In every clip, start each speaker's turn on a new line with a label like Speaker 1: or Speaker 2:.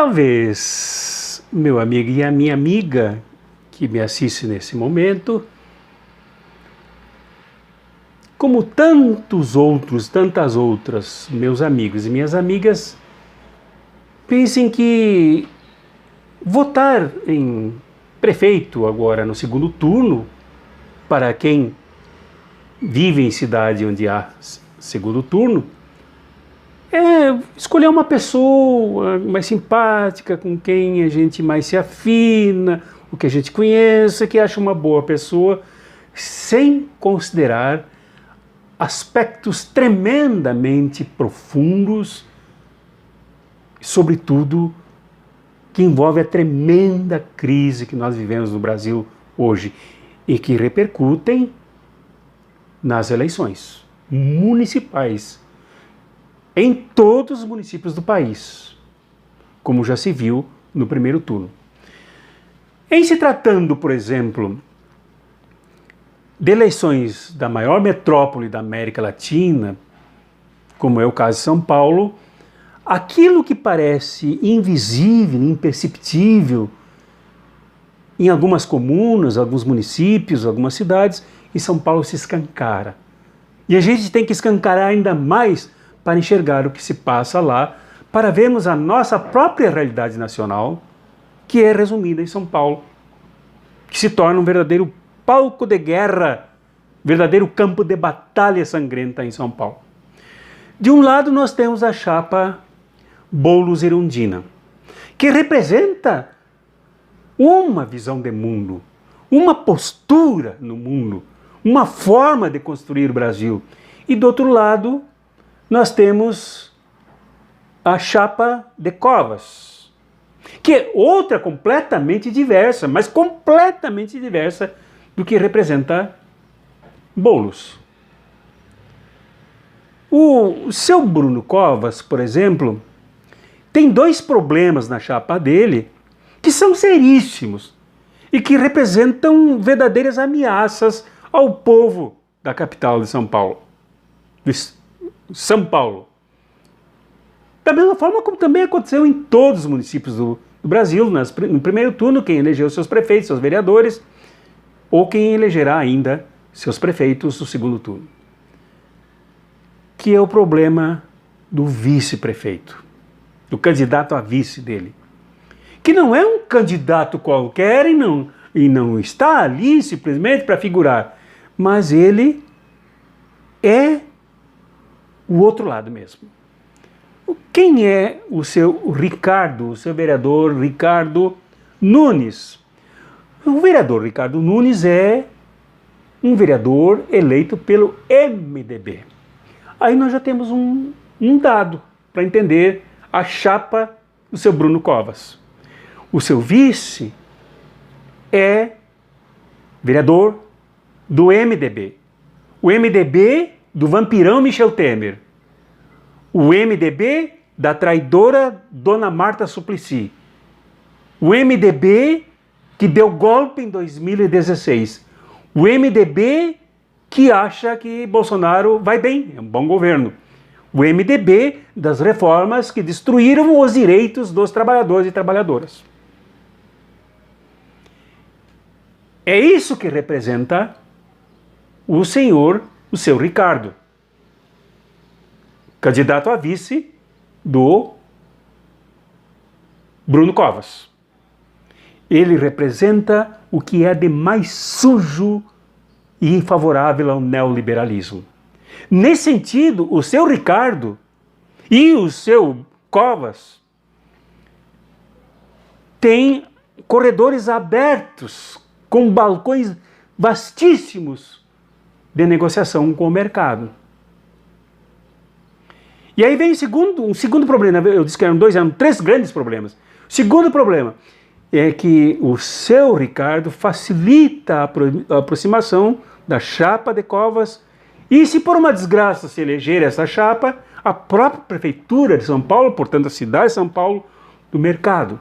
Speaker 1: Talvez meu amigo e a minha amiga que me assiste nesse momento, como tantos outros, tantas outras, meus amigos e minhas amigas, pensem que votar em prefeito agora no segundo turno, para quem vive em cidade onde há segundo turno, é escolher uma pessoa mais simpática, com quem a gente mais se afina, o que a gente conhece, que acha uma boa pessoa, sem considerar aspectos tremendamente profundos, sobretudo que envolve a tremenda crise que nós vivemos no Brasil hoje e que repercutem nas eleições municipais em todos os municípios do país, como já se viu no primeiro turno. Em se tratando, por exemplo, de eleições da maior metrópole da América Latina, como é o caso de São Paulo, aquilo que parece invisível, imperceptível, em algumas comunas, alguns municípios, algumas cidades, em São Paulo se escancara. E a gente tem que escancarar ainda mais para enxergar o que se passa lá, para vermos a nossa própria realidade nacional, que é resumida em São Paulo, que se torna um verdadeiro palco de guerra, verdadeiro campo de batalha sangrenta em São Paulo. De um lado nós temos a chapa Boulos-Erundina, que representa uma visão de mundo, uma postura no mundo, uma forma de construir o Brasil. E do outro lado nós temos a chapa de Covas, que é outra completamente diversa, mas completamente diversa do que representa Boulos. O seu Bruno Covas, por exemplo, tem dois problemas na chapa dele que são seríssimos e que representam verdadeiras ameaças ao povo da capital de São Paulo. Da mesma forma como também aconteceu em todos os municípios do Brasil, no primeiro turno, quem elegeu seus prefeitos, seus vereadores, ou quem elegerá ainda seus prefeitos no segundo turno. Que é o problema do vice-prefeito, do candidato a vice dele, que não é um candidato qualquer e não está ali simplesmente para figurar, mas ele é o outro lado mesmo. Quem é o seu vereador Ricardo Nunes? O vereador Ricardo Nunes é um vereador eleito pelo MDB. Aí nós já temos um dado para entender a chapa do seu Bruno Covas. O seu vice é vereador do MDB. O MDB do vampirão Michel Temer. O MDB da traidora Dona Marta Suplicy. O MDB que deu golpe em 2016. O MDB que acha que Bolsonaro vai bem, é um bom governo. O MDB das reformas que destruíram os direitos dos trabalhadores e trabalhadoras. É isso que representa o seu Ricardo, candidato a vice do Bruno Covas. Ele representa o que é de mais sujo e favorável ao neoliberalismo. Nesse sentido, o seu Ricardo e o seu Covas têm corredores abertos, com balcões vastíssimos de negociação com o mercado. E aí vem um segundo problema. Eu disse que eram três grandes problemas. O segundo problema é que o seu Ricardo facilita a aproximação da chapa de Covas e, se por uma desgraça se eleger essa chapa, a própria prefeitura de São Paulo, portanto a cidade de São Paulo, do mercado.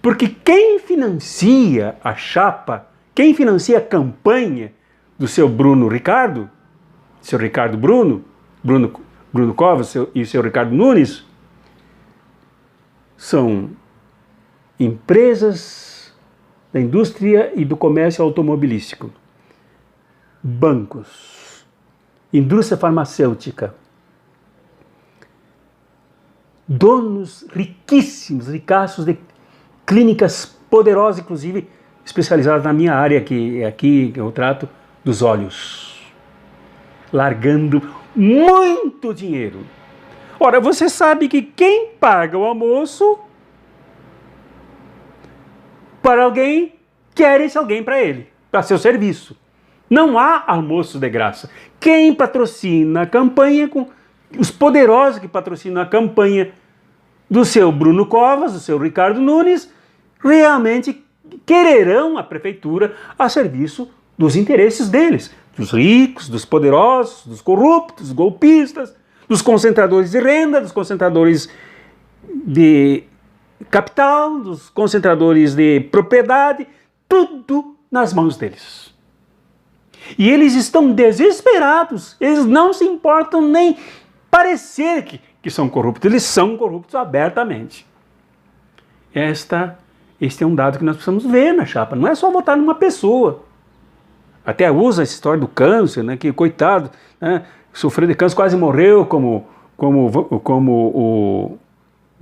Speaker 1: Porque quem financia a chapa, quem financia a campanha do seu Bruno Ricardo, seu Ricardo Bruno Covas e o seu Ricardo Nunes, são empresas da indústria e do comércio automobilístico, bancos, indústria farmacêutica, donos riquíssimos, ricaços de clínicas poderosas, inclusive especializadas na minha área, que é aqui que eu trato dos olhos, largando muito dinheiro. Ora, você sabe que quem paga o almoço para alguém quer esse alguém para ele, para seu serviço. Não há almoço de graça. Quem patrocina a campanha, com os poderosos que patrocinam a campanha do seu Bruno Covas, do seu Ricardo Nunes, realmente quererão a prefeitura a serviço dos interesses deles, dos ricos, dos poderosos, dos corruptos, dos golpistas, dos concentradores de renda, dos concentradores de capital, dos concentradores de propriedade, tudo nas mãos deles. E eles estão desesperados, eles não se importam nem parecer que são corruptos, eles são corruptos abertamente. Este é um dado que nós precisamos ver na chapa, não é só votar numa pessoa. Até usa essa história do câncer, né, que coitado, né, sofreu de câncer, quase morreu, como o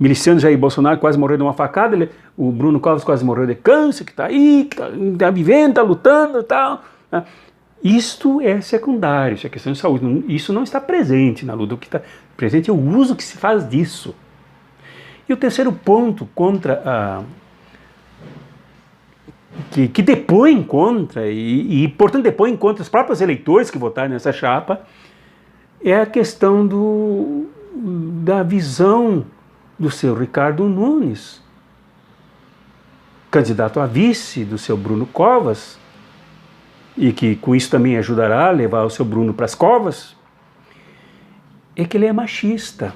Speaker 1: miliciano Jair Bolsonaro quase morreu de uma facada, o Bruno Covas quase morreu de câncer, que está aí, que está vivendo, está lutando e tal. Né. Isto é secundário, isso é questão de saúde, isso não está presente na luta, o que está presente é o uso que se faz disso. E o terceiro ponto contra que depõe contra, e portanto depõe contra os próprios eleitores que votaram nessa chapa, é a questão da visão do seu Ricardo Nunes, candidato a vice do seu Bruno Covas, e que com isso também ajudará a levar o seu Bruno para as covas, é que ele é machista.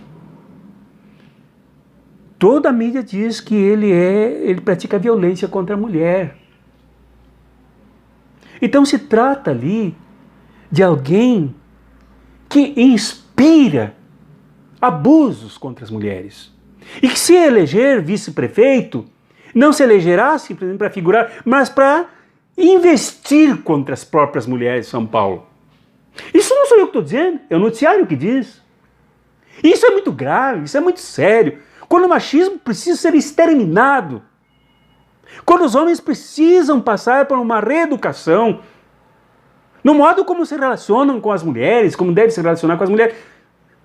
Speaker 1: Toda a mídia diz que ele pratica violência contra a mulher. Então se trata ali de alguém que inspira abusos contra as mulheres. E que se eleger vice-prefeito, não se elegerá simplesmente para figurar, mas para investir contra as próprias mulheres de São Paulo. Isso não sou eu que estou dizendo, é o noticiário que diz. Isso é muito grave, isso é muito sério. Quando o machismo precisa ser exterminado, quando os homens precisam passar por uma reeducação, no modo como se relacionam com as mulheres, como deve se relacionar com as mulheres.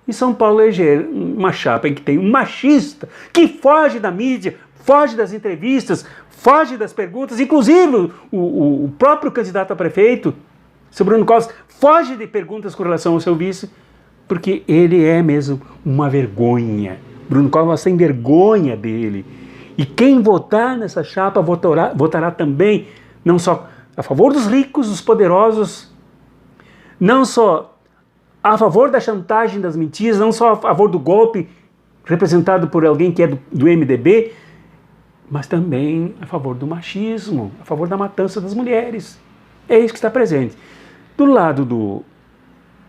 Speaker 1: E São Paulo eleger uma chapa em que tem um machista que foge da mídia, foge das entrevistas, foge das perguntas, inclusive o próprio candidato a prefeito, seu Bruno Covas, foge de perguntas com relação ao seu vice, porque ele é mesmo uma vergonha. Bruno Covas tem vergonha dele. E quem votar nessa chapa votará também, não só a favor dos ricos, dos poderosos, não só a favor da chantagem, das mentiras, não só a favor do golpe representado por alguém que é do MDB, mas também a favor do machismo, a favor da matança das mulheres. É isso que está presente. Do lado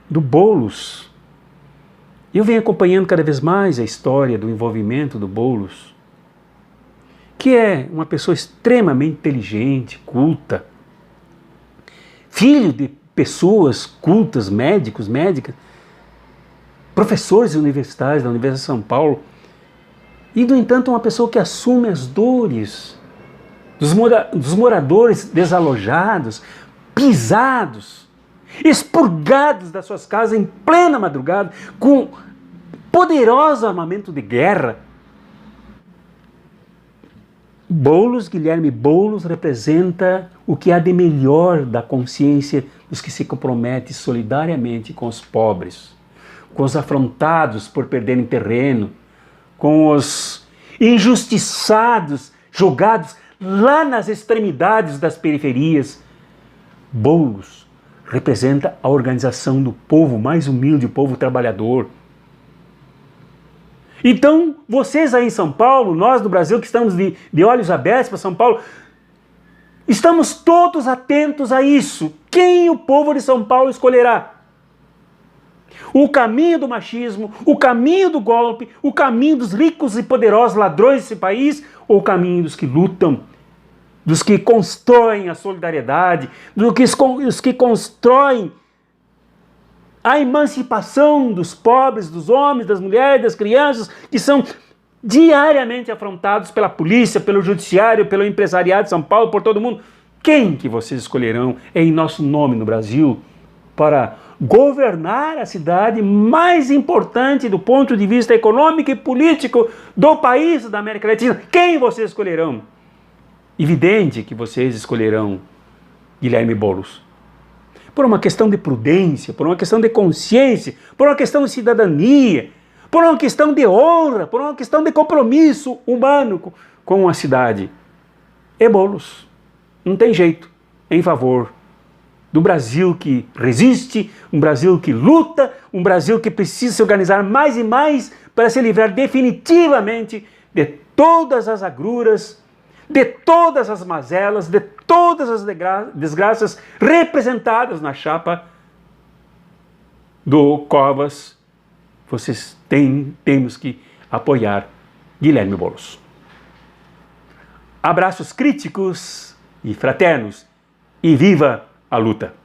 Speaker 1: do Boulos, eu venho acompanhando cada vez mais a história do envolvimento do Boulos, que é uma pessoa extremamente inteligente, culta, filho de pessoas cultas, médicos, médicas, professores universitários da Universidade de São Paulo, e, no entanto, uma pessoa que assume as dores dos moradores desalojados, pisados, expurgados das suas casas em plena madrugada, com poderoso armamento de guerra. Guilherme Boulos representa o que há de melhor da consciência dos que se comprometem solidariamente com os pobres, com os afrontados por perderem terreno, com os injustiçados, jogados lá nas extremidades das periferias. Boulos representa a organização do povo mais humilde, o povo trabalhador. Então, vocês aí em São Paulo, nós no Brasil que estamos de olhos abertos para São Paulo, estamos todos atentos a isso. Quem o povo de São Paulo escolherá? O caminho do machismo, o caminho do golpe, o caminho dos ricos e poderosos ladrões desse país, ou o caminho dos que lutam, dos que constroem a solidariedade, dos que constroem a emancipação dos pobres, dos homens, das mulheres, das crianças, que são diariamente afrontados pela polícia, pelo judiciário, pelo empresariado de São Paulo, por todo mundo. Quem que vocês escolherão em nosso nome no Brasil para governar a cidade mais importante do ponto de vista econômico e político do país da América Latina? Quem vocês escolherão? Evidente que vocês escolherão Guilherme Boulos. Por uma questão de prudência, por uma questão de consciência, por uma questão de cidadania, por uma questão de honra, por uma questão de compromisso humano com a cidade. É Boulos. Não tem jeito. Em favor do Brasil que resiste, um Brasil que luta, um Brasil que precisa se organizar mais e mais para se livrar definitivamente de todas as agruras, de todas as mazelas, de todas as desgraças representadas na chapa do Covas. Temos que apoiar Guilherme Boulos. Abraços críticos e fraternos, e viva a luta!